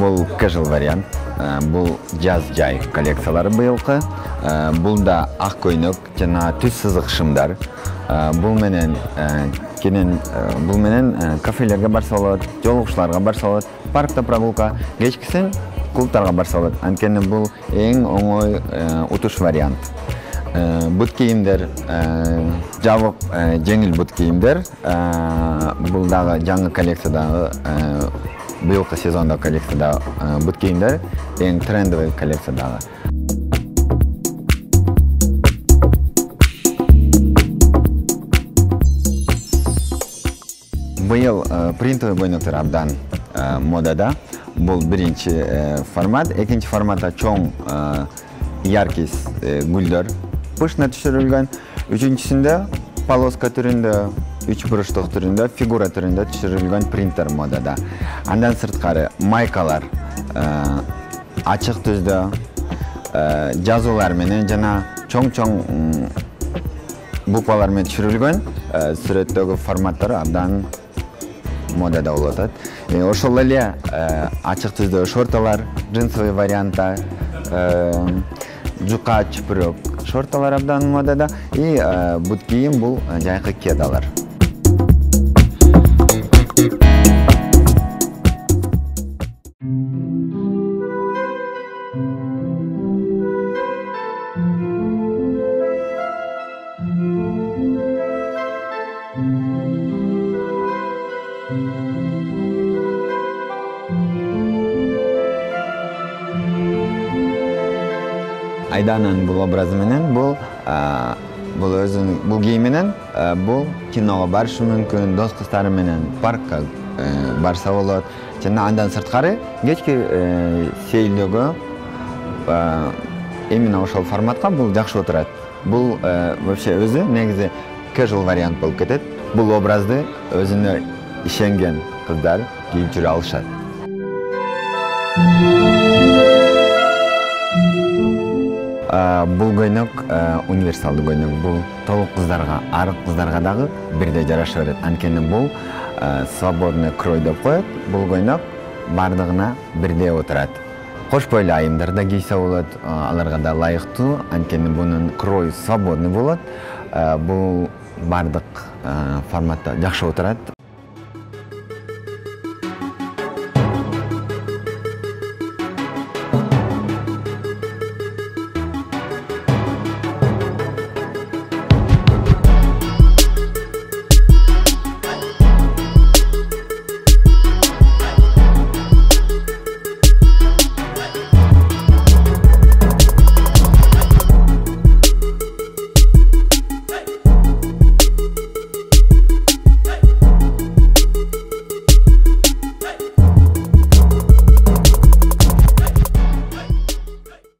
Бұл casual вариант. Бұл жаз жай коллекциялары быйылкы. Бұл да ак көйнөк жана түз сызык шымдар. Бұл менен кафелерге барса болот, жолугушууларга барса болот, паркта прогулка, кечкисин клубтарга барса болот. Анткени бұл эң оңой утуш вариант. Бут кийимдер, жабык жеңил бут кийимдер. Бұл дагы жаңы коллекциядагы быйылкы сезондо коллекцияда бут кийимдер эң трендовый коллекциядагы. Быйыл принтовый көйнөктөр абдан модада. Бул биринчи формат, экинчи форматта чоң яркий гүлдөр пышна түшүрүлгөн. Үчүнчүсүндө полоска түрүндө, үч буруштук түрүндө, фигура түрүндө түшүрүлгөн принтер модада. Андан сырткары майкалар ачык түздө, жазуулар менен жана чоң буквалар менен түшүрүлгөн сүрөттөгү форматтар абдан модада болуп атат. Ошол эле ачык түздө шорталар, джинсовый вариантта, жука чүпүрөк шорталар абдан модада. И бут кийим бул жайкы кедалар. Айданын бул образы менен бул кийим менен бул киного барышы мүмкүн, дос кыздары менен паркка барса болот. Жана андан сырткары кечки сейилдөөгө именно ошол форматка бул жакшы отурат. Бул вообще өзү негизи casual вариант болуп кетет. Бул образды өзүнө ишенген кыздар кийип жүрө алышат. Бул көйнөк универсалдуу көйнөк. Бул толук кыздарга, арык кыздарга дагы бирдей жараша берет. Анткени бул свободный крой деп коет. Бул көйнөк бардыгына бирдей отурат. Кош бойлуу айымдар да кийсе болот, аларга да ылайыктуу. Анткени бунун крой свободный болот. Бул бардык форматта жакшы отурат.